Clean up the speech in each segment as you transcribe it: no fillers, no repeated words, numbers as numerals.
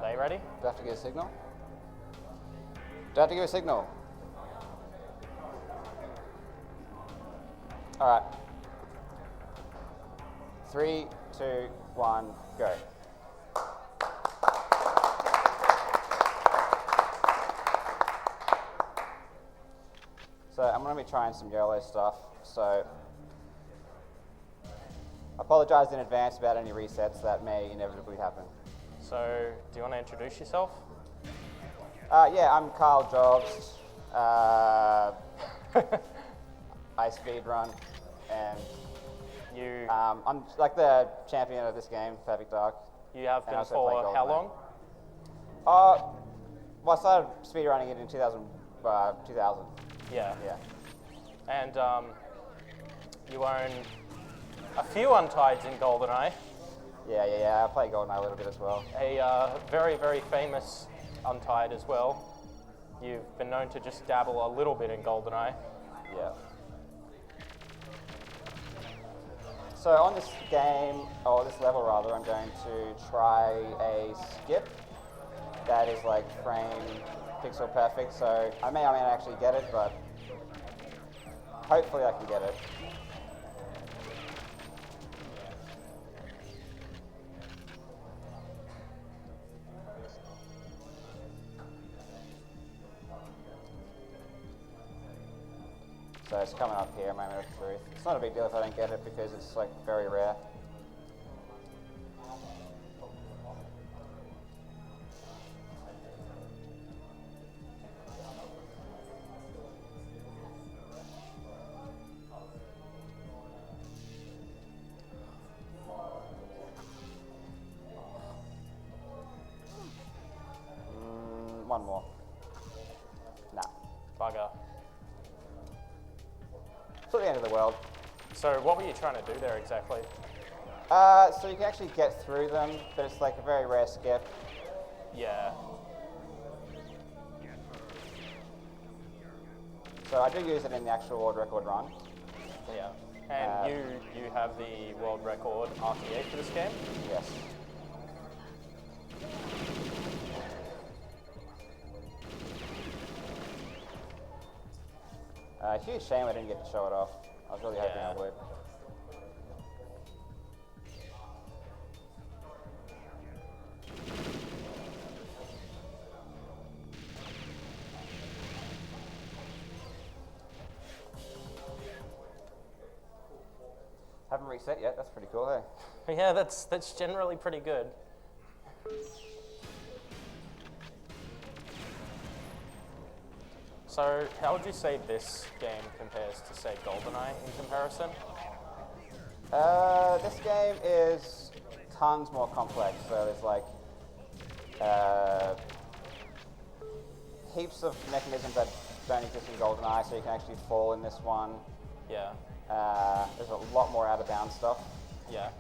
they ready? Do I have to give a signal? Do I have to give a signal? All right. 3, 2, 1, go. So I'm going to be trying some YOLO stuff. So I apologize in advance about any resets that may inevitably happen. So, do you want to introduce yourself? Yeah, I'm karljobst. I speedrun, and You I'm like the champion of this game, Perfect Dark. you have And I been also play for how GoldenEye. long? Well, I started speedrunning it in 2000. Yeah. Yeah. And you own a few Untieds in GoldenEye. Yeah. I play GoldenEye a little bit as well. A very, very famous Untied as well. You've been known to just dabble a little bit in GoldenEye. Yeah. So on this game, or this level rather, I'm going to try a skip that is like frame pixel perfect. So I may or may not actually get it, but hopefully I can get it. So it's coming up here, moment of truth. It's not a big deal if I don't get it because it's like very rare. One more. Nah. Bugger. It's not the end of the world. So what were you trying to do there exactly? So you can actually get through them, but it's like a very rare skip. Yeah. So I do use it in the actual world record run. Yeah. And you have the world record RTA for this game? Yes. Huge shame I didn't get to show it off. I was really hoping I would. Haven't reset yet. That's pretty cool, hey? Yeah, that's generally pretty good. So, how would you say this game compares to, say, GoldenEye in comparison? This game is tons more complex. So there's like heaps of mechanisms that don't exist in GoldenEye, so you can actually fall in this one. Yeah. There's a lot more out of bounds stuff. Yeah.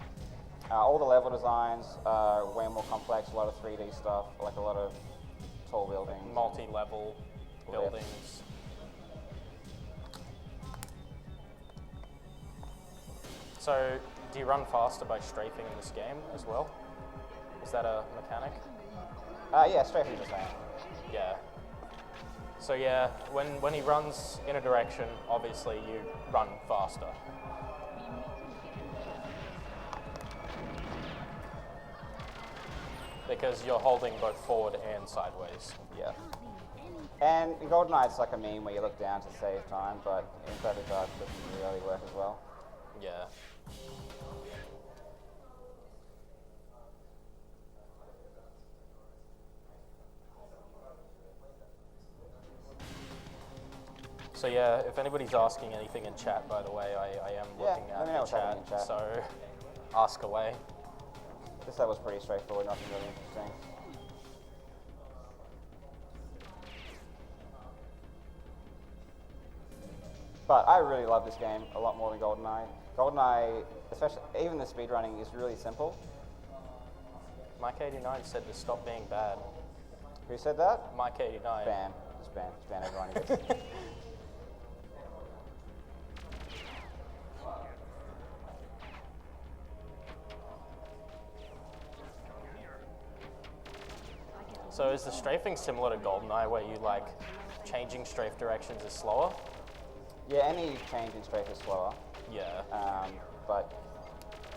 All the level designs are way more complex, a lot of 3D stuff, like a lot of tall buildings. Multi-level buildings. So, do you run faster by strafing in this game as well? Is that a mechanic? Yeah, strafing the same. Yeah. So yeah, when he runs in a direction, obviously you run faster. Because you're holding both forward and sideways. Yeah. And in GoldenEye, it's like a meme where you look down to save time, but in Perfect Dark, it doesn't really work as well. Yeah. So yeah, if anybody's asking anything in chat, by the way, I am looking let me know at what's the happening in chat. so ask away. This level's pretty straightforward, nothing really interesting. But I really love this game a lot more than GoldenEye. GoldenEye, especially even the speedrunning, is really simple. Mike89 said to stop being bad. Who said that? Mike89. Ban. Just ban everyone who gets it. So is the strafing similar to GoldenEye, where you like changing strafe directions is slower? Yeah, any change in strafe is slower. Yeah. But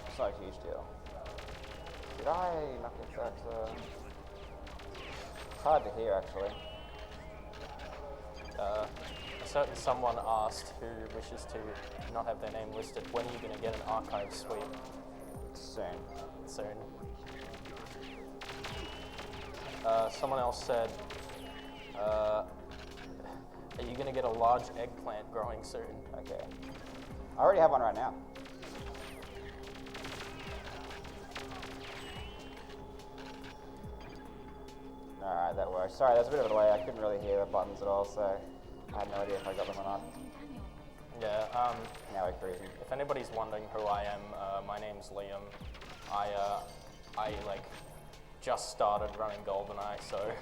it's not a huge deal. Did I knock it that? It's hard to hear actually. A certain someone asked, who wishes to not have their name listed, when are you going to get an archive sweep? Soon. Soon. Someone else said, are you going to get a large eggplant growing soon? Okay. I already have one right now. Alright, that works. Sorry, there's a bit of a delay. I couldn't really hear the buttons at all, so I had no idea if I got them or not. Yeah, Now we're cruising. if anybody's wondering who I am, my name's Liam. I like just started running GoldenEye, so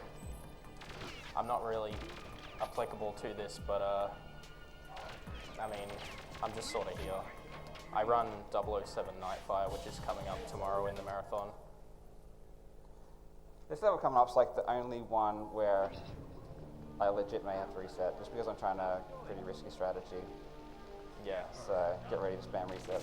I'm not really applicable to this, but I mean, I'm just sort of here. I run 007 Nightfire, which is coming up tomorrow in the marathon. This level coming up is like the only one where I legit may have to reset, just because I'm trying a pretty risky strategy. Yeah. So get ready to spam reset.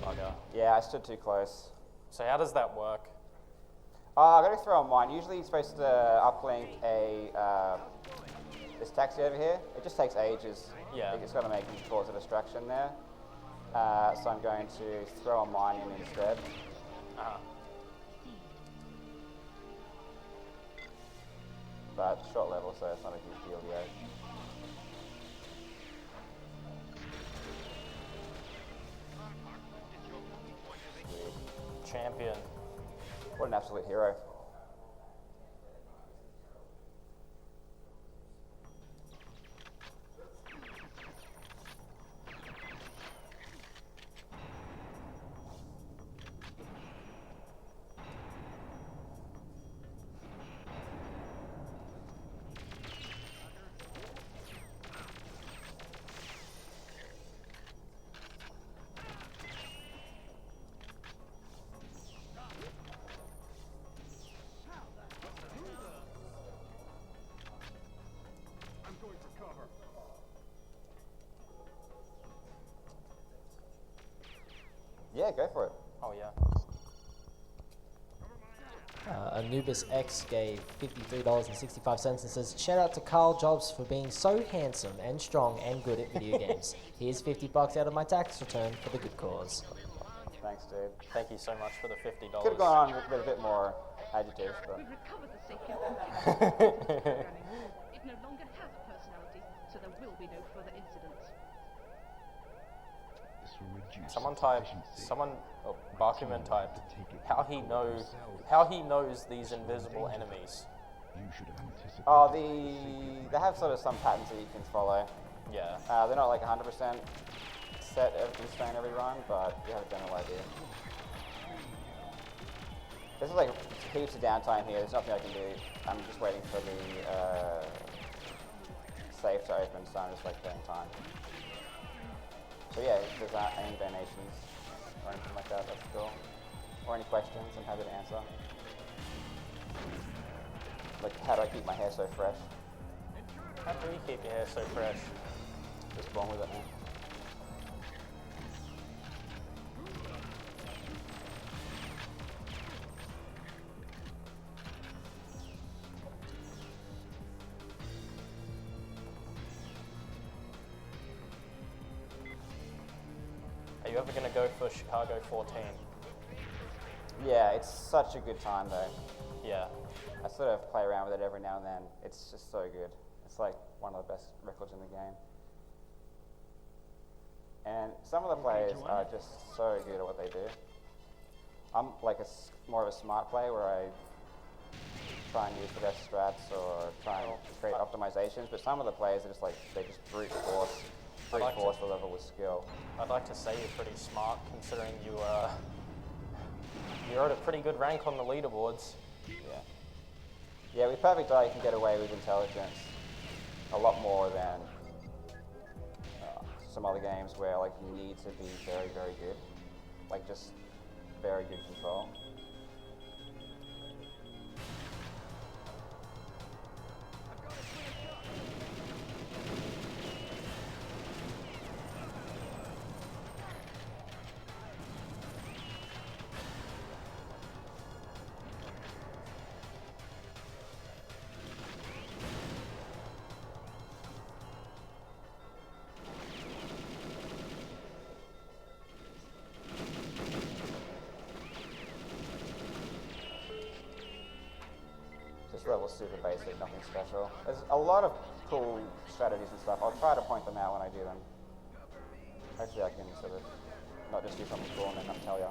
Bugger. Yeah, I stood too close. So how does that work? I got to throw on mine. Usually you're supposed to uplink this taxi over here. It just takes ages. Yeah. It's got to cause a distraction there. So I'm going to throw a mine in instead. Uh-huh. But short level, so it's not a huge deal yet. Champion. What an absolute hero. Yeah, go for it. Oh yeah. Anubis X gave $53.65 and says, shout out to karljobst for being so handsome and strong and good at video games. Here's $50 out of my tax return for the good cause. Thanks, dude. Thank you so much for the $50. Could have gone on with a bit more adjectives, but We've recovered the safety of programming. It no longer has a personality, so there will be no further incidents. Barkuman typed, how he knows these invisible enemies. oh, they have sort of some patterns that you can follow. Yeah. They're not like 100% set in stone every run, but you have a general idea. This is like heaps of downtime here. There's nothing I can do. I'm just waiting for the safe to open, so I'm just like playing time. So yeah, if there's any donations or anything like that, that's cool. Or any questions, I'm happy to answer. Like, how do I keep my hair so fresh? How do you keep your hair so fresh? Just born with it, man. Are you ever going to go for Chicago 14? Yeah, it's such a good time though. Yeah. I sort of play around with it every now and then. It's just so good. It's like one of the best records in the game. And some of the players are just so good at what they do. I'm like more of a smart player where I try and use the best strats or try and create optimizations, but some of the players are just like, they just brute force the level with skill. I'd like to say you're pretty smart, considering you're at a pretty good rank on the leaderboards. Yeah. Yeah, with Perfect Eye you can get away with intelligence a lot more than some other games where like you need to be very, very good. Like just very good control. This level's super basic, nothing special. There's a lot of cool strategies and stuff. I'll try to point them out when I do them. Hopefully I can sort of not just do something cool and then not tell you.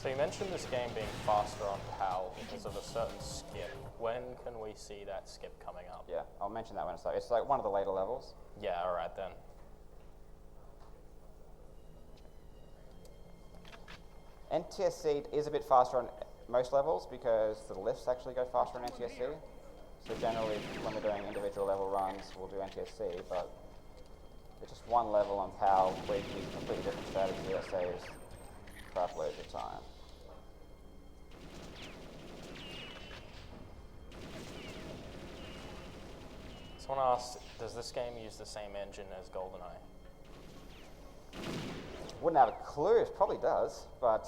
So you mentioned this game being faster on PAL because of a certain skip. When can we see that skip coming up? Yeah, I'll mention that when it's like, it's like one of the later levels. Yeah, alright then. NTSC is a bit faster on most levels because the lifts actually go faster on NTSC. So generally, when we're doing individual level runs, we'll do NTSC, but it's just one level on PAL where you can use a completely different strategy that saves crap loads of time. Someone asked, does this game use the same engine as GoldenEye? Wouldn't have a clue, it probably does, but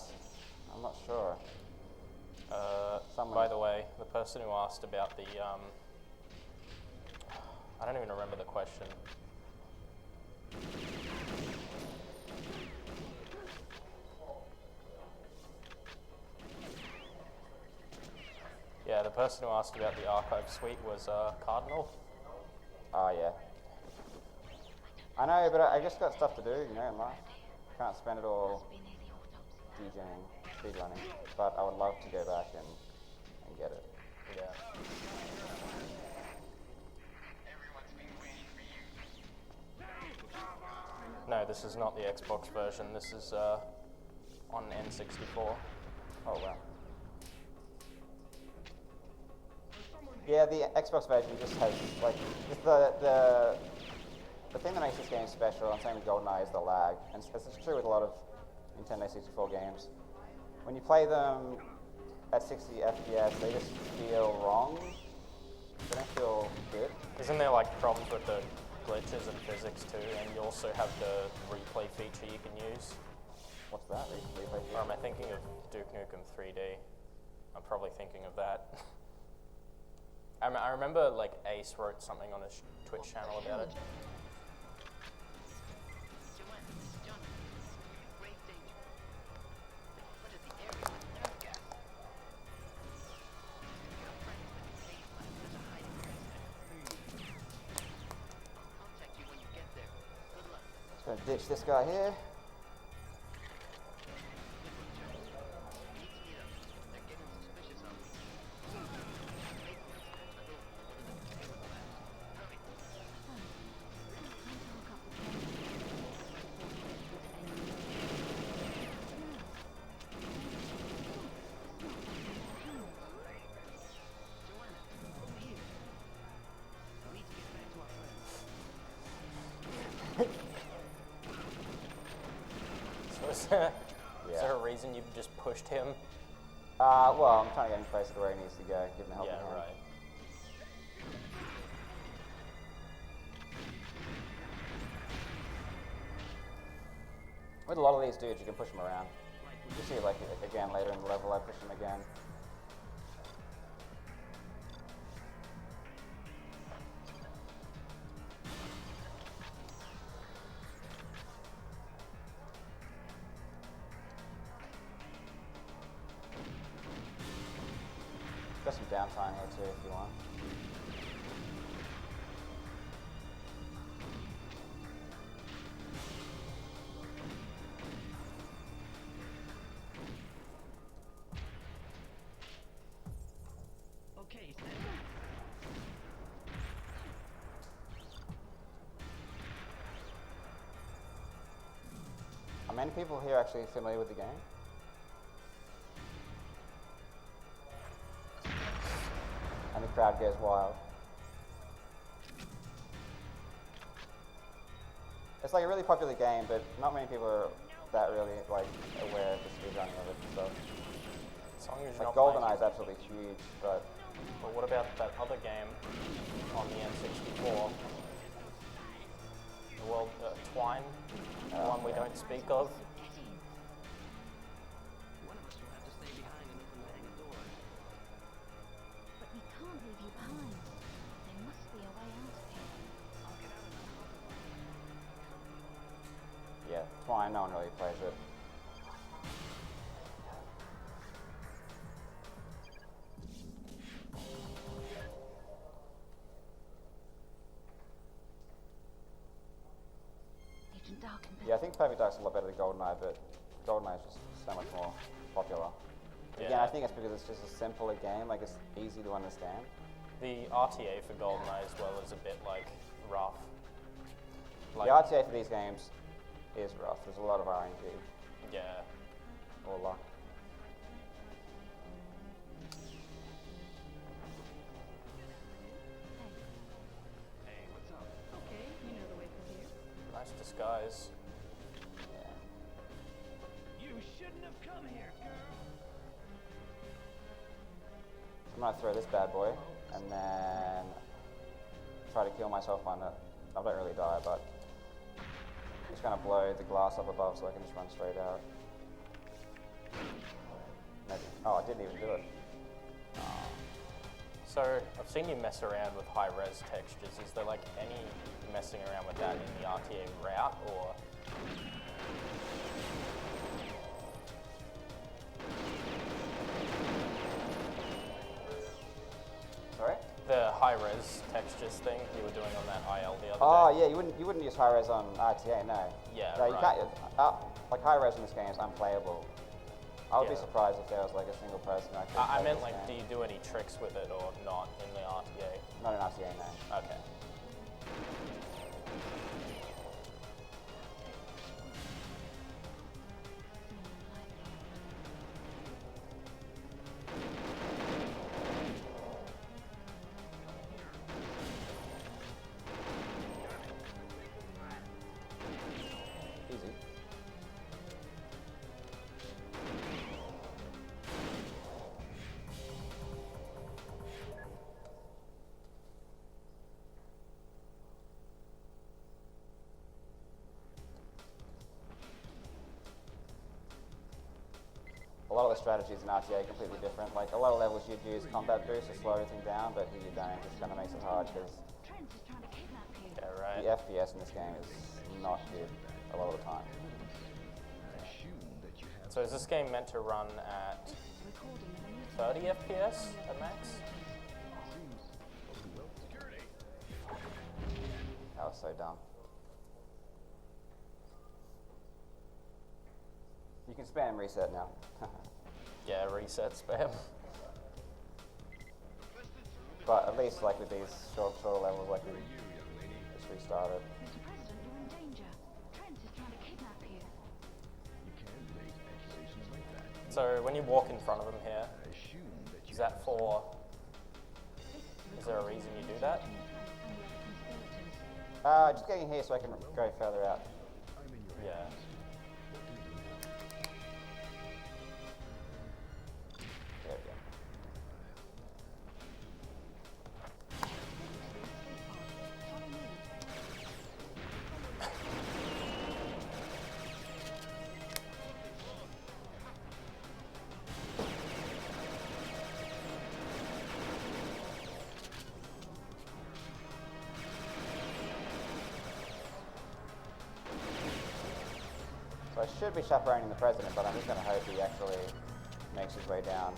I'm not sure. By the way, the person who asked about the, I don't even remember the question. Yeah, the person who asked about the archive suite was Cardinal. Oh yeah. I know, but I just got stuff to do, you know, in life. Can't spend it all DJing, speedrunning, but I would love to go back and get it. Yeah. No, this is not the Xbox version. This is on N64. Oh wow. Yeah, the Xbox version just has like the thing that makes this game special, and same with GoldenEye, is the lag, and this is true with a lot of Nintendo 64 games. When you play them at 60 FPS, they just feel wrong. They don't feel good. Isn't there like problems with the glitches and physics too? And you also have the replay feature you can use. What's that? Replay Or am I thinking of Duke Nukem 3D? I'm probably thinking of that. I remember like Ace wrote something on his Twitch channel about it. Gonna ditch this guy here. Is there a reason you just pushed him? Well, I'm trying to get him closer to where he needs to go, give him a helping hand. Yeah, right. With a lot of these dudes, you can push them around. You see, like, again, later in the level, I push them again. Got some downtime here too, if you want. Okay, Are many people here actually familiar with the game? crowd goes wild. It's like a really popular game, but not many people are that really like aware of the speedrunning of it and stuff. As long as you're Like not GoldenEye playing- is absolutely huge, but But what about that other game on the N64? The World Twine, the one we don't speak of. One of us will have to stay behind and open the hangar doors. But we can't leave you behind. There must be a way out of here. I'll get out of the harbor. yeah, Twine, no one really plays it. Agent Dark and Yeah, I think Perfect Dark's a lot better than GoldenEye, but GoldenEye is just so much more popular. Again, Yeah. I think it's because it's just a simpler game, like it's easy to understand. The RTA for GoldenEye as well is a bit like rough. The RTA for these games is rough. There's a lot of RNG Yeah. or luck. Hey, what's up? Okay, you know the way from here. Nice disguise. Yeah. You shouldn't have come here, girl. I'm gonna throw this bad boy and then try to kill myself on it. I don't really die, but I'm just gonna blow the glass up above so I can just run straight out. Maybe. Oh, I didn't even do it. So I've seen you mess around with high-res textures. Is there like any messing around with that in the RTA route, or? Sorry? The high-res textures thing you were doing on that IL the other Oh day. yeah, you wouldn't use high res on RTA, no. Yeah, No, you right. can't. Like high res in this game is unplayable. I would be Yeah. surprised if there was like a single person who actually I played meant this like, do game. you do any tricks with it or not in the RTA? Not in RTA, no. Okay. Easy. A lot of the strategies in RTA are completely different. Like a lot of levels you'd use combat boost to slow everything down, but here you don't. It just kind of makes it hard because Trent is trying to kidnap you. Yeah, right. the FPS in this game is not good a lot of the time. So is this game meant to run at This is a recording of a meeting 30 FPS at max? That was so dumb. You can spam reset now. Yeah, reset spam. But at least like with these shorter levels, like we just restarted. Mr. President, you're in danger. Trent is trying to kidnap you. So when you walk in front of him here, is that for? Is there a reason you do that? Just getting here so I can go further out. Yeah. There we go. So I should be chaperoning the president, but I'm just going to hope he actually makes his way down.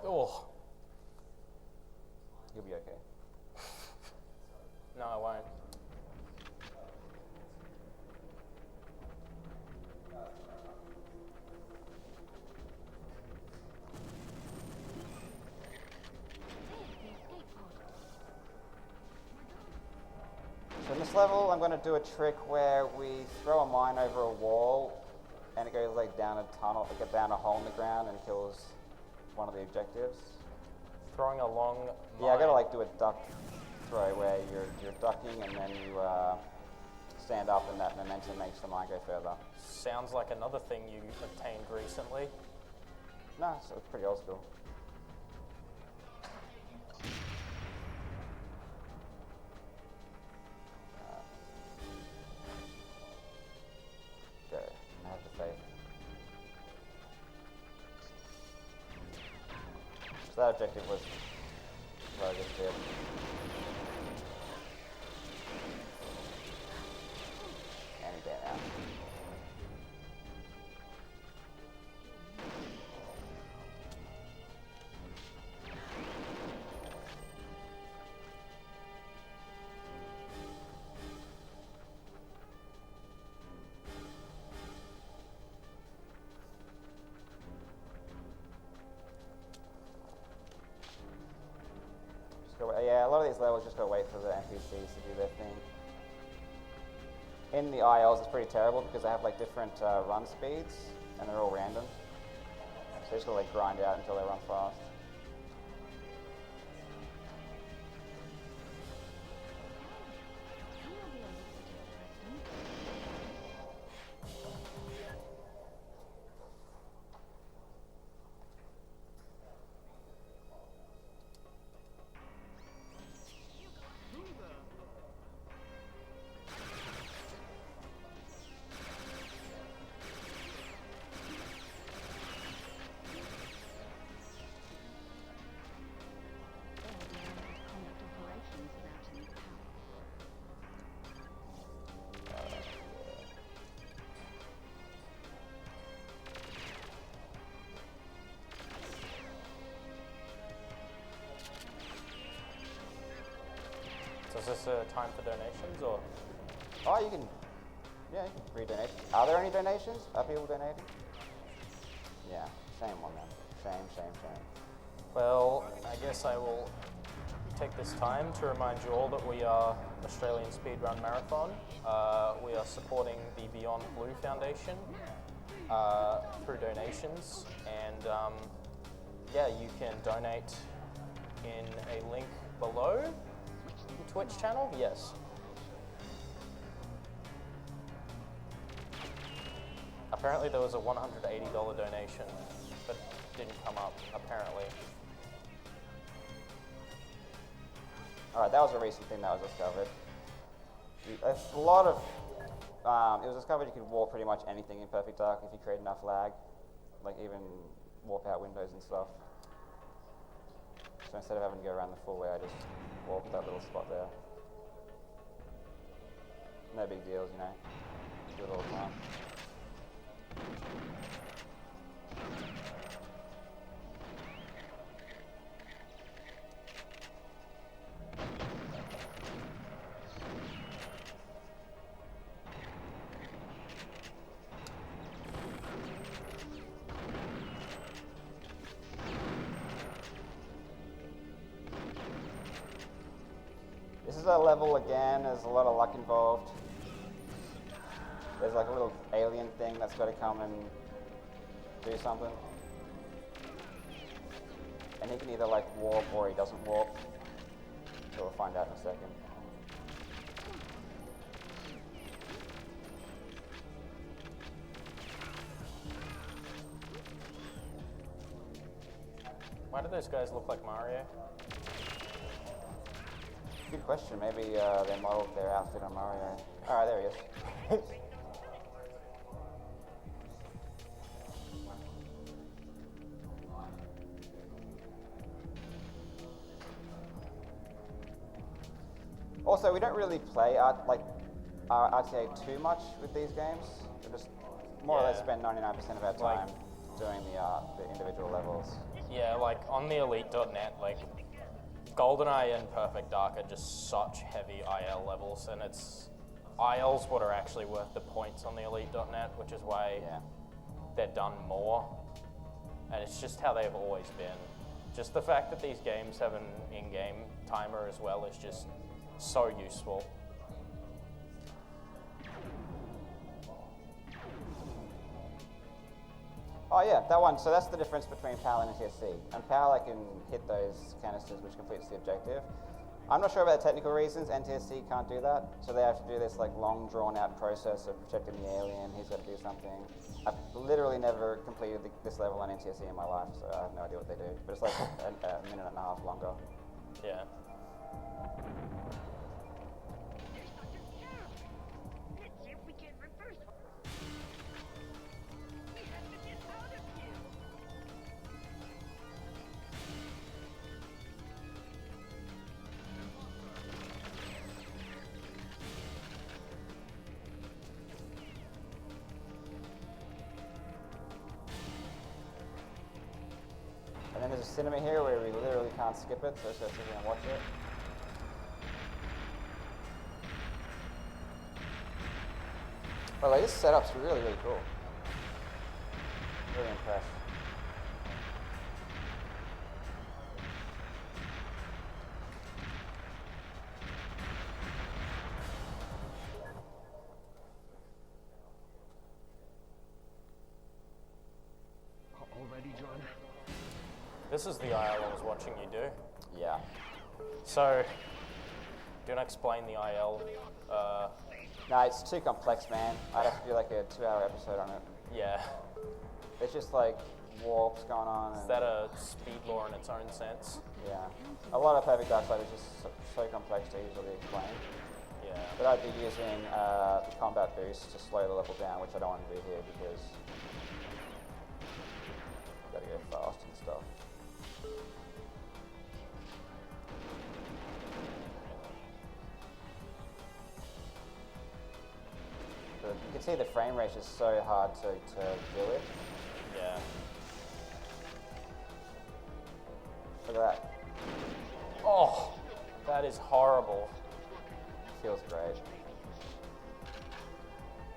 Oh. He'll be okay. No, I won't. There's the escape pod. This level, I'm going to do a trick where we throw a mine over a wall, and it goes like down a tunnel, like down a hole in the ground, and kills one of the objectives. Throwing a long Yeah, I got to mine. like do a duck throw where you're ducking, and then you stand up, and that momentum makes the mine go further. Sounds like another thing you obtained recently. No, it's pretty old school. Go. I have the faith. So that objective was what I just did. Any day now. Yeah, a lot of these levels just gotta wait for the NPCs to do their thing. In the ILs, it's pretty terrible because they have like different run speeds and they're all random. So you just gotta like grind out until they run fast. So is this a time for donations or? Oh, you can read donations. Are there any donations? Are people donating? Yeah, shame on them. Shame. Well, I guess I will take this time to remind you all that we are Australian Speedrun Marathon. We are supporting the Beyond Blue Foundation through donations, and yeah, you can donate in a link below. The Twitch channel? Yes. Apparently there was a $180 donation, but didn't come up, apparently. Alright, that was a recent thing that was discovered. There's a lot of... it was discovered you could warp pretty much anything in Perfect Dark if you create enough lag. Like even warp out windows and stuff. So instead of having to go around the full way, I just warped that little spot there. No big deals, you know. Do it all the time. This is a level again, there's a lot of luck involved. There's like a little alien thing that's got to come and do something. And he can either like warp or he doesn't warp. So we'll find out in a second. Why do those guys look like Mario? Good question. Maybe they modeled their outfit on Mario. Alright, there he is. Also, we don't really play RTA too much with these games. We just more or less spend 99% of our time doing the individual levels. Yeah, like on the Elite.net, like GoldenEye and Perfect Dark are just such heavy IL levels, and it's IL's what are actually worth the points on the Elite.net, which is why they're done more. And it's just how they've always been. Just the fact that these games have an in-game timer as well is just so useful. Oh yeah, that one. So that's the difference between PAL and NTSC. And PAL, I can hit those canisters, which completes the objective. I'm not sure about the technical reasons. NTSC can't do that, so they have to do this like long, drawn-out process of protecting the alien. He's got to do something. I've literally never completed this level on NTSC in my life, so I have no idea what they do. But it's like a minute and a half longer. Yeah. Let's see if we can reverse. We have to get out of here. And then there's a cinema here where we literally can't skip it, so just gotta sit here and watch it. But like this setup's really, really cool. Really impressed. Already, John? This is the IL I was watching you do. Yeah. So, do you want to explain the IL? No, it's too complex, man. I'd have to do like a 2-hour episode on it. Yeah. There's just like warps going on. Is And, that a speed law in its own sense? yeah. A lot of Perfect Dark Side is just so complex to easily explain. Yeah. But I'd be using the combat boost to slow the level down, which I don't want to do here because gotta go fast and stuff. But you can see the frame rate is so hard to deal with. Yeah. Look at that. Oh, that is horrible. Feels great.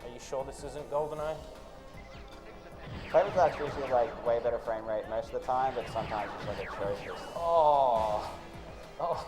Are you sure this isn't GoldenEye? Perfect Dark's usually like way better frame rate most of the time, but sometimes it's like atrocious. Oh. Oh.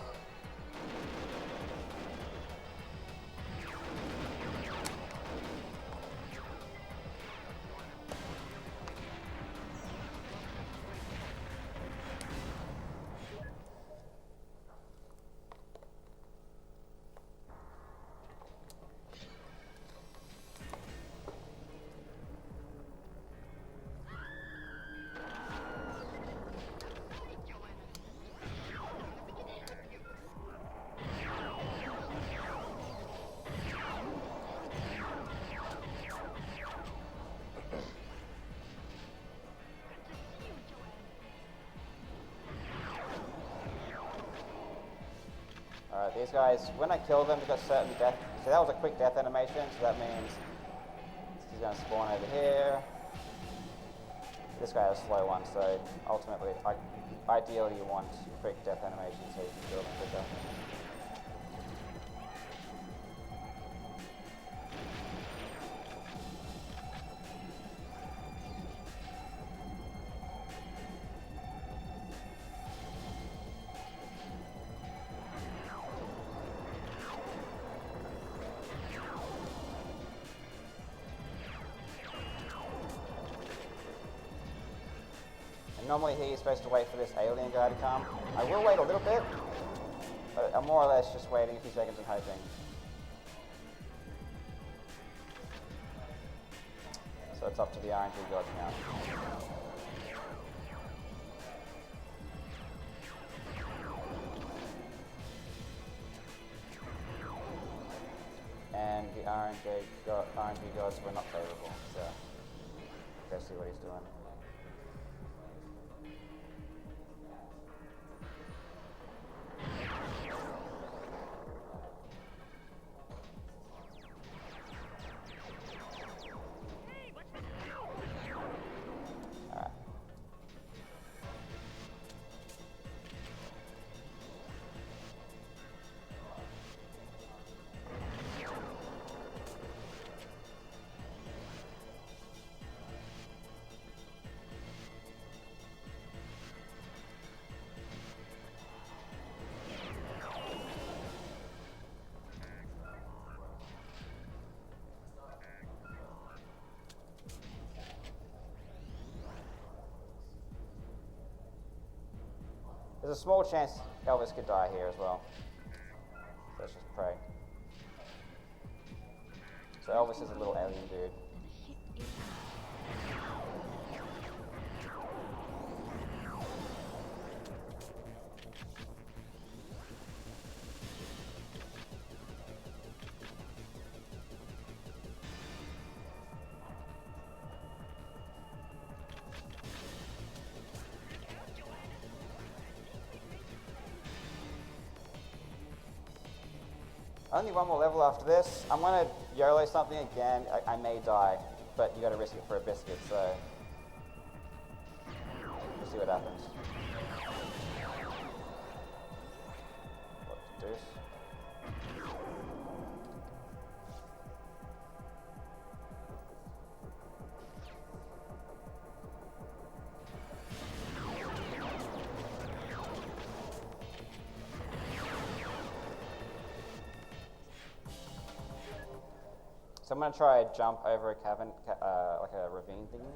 Alright, these guys, when I kill them, they've got certain death. So that was a quick death animation, so that means he's going to spawn over here. This guy has a slow one, so ultimately, ideally you want quick death animation so you can kill them quicker. And normally here you're supposed to wait for this alien guy to come. I will wait a little bit, but I'm more or less just waiting a few seconds and hoping. So it's up to the RNG gods now. And the RNG gods were not favorable, so let's see what he's doing. Alright. There's a small chance Elvis could die here as well. So let's just pray. So Elvis is a little alien dude. Only one more level after this. I'm gonna YOLO something again. I may die, but you gotta risk it for a biscuit, so we'll see what happens. What the deuce? So I'm going to try a jump over a cavern, like a ravine thingy.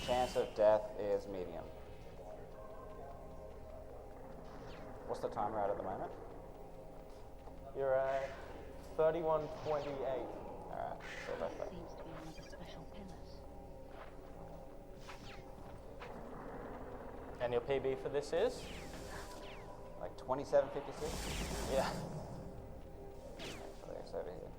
Chance of death is medium. What's the timer at the moment? You're at 31:28. Alright, so about that. Seems to be one of the special pillars. And your PB for this is? Like 27:56? Yeah. Actually, it's over here.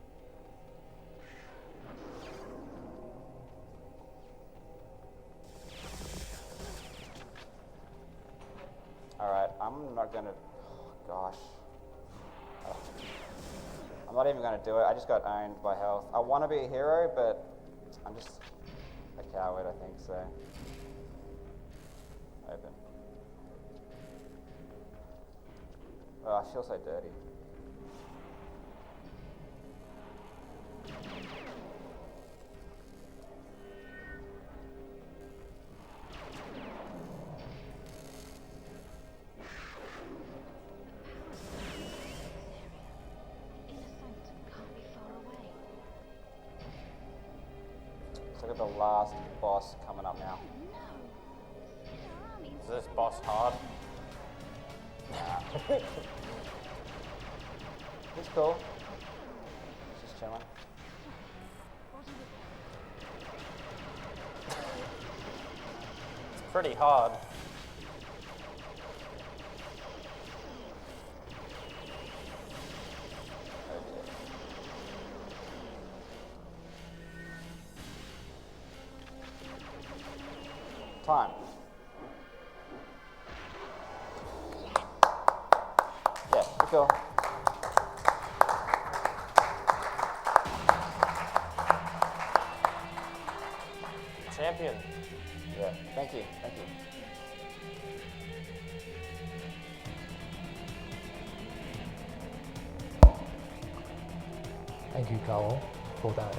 Alright, I'm not gonna. Oh, gosh. I'm not even gonna do it. I just got owned by health. I want to be a hero, but I'm just a coward, I think, so. Open. Oh, I feel so dirty. Let's look at the last boss coming up now. Is this boss hard? It's cool. Just chilling. It's pretty hard. Time. Yeah, you're cool. Champion. Yeah, thank you, thank you. Thank you, Carl, for that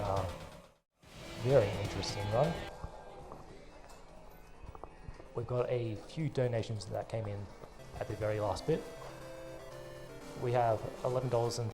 very interesting run. We got a few donations that came in at the very last bit. We have $11.50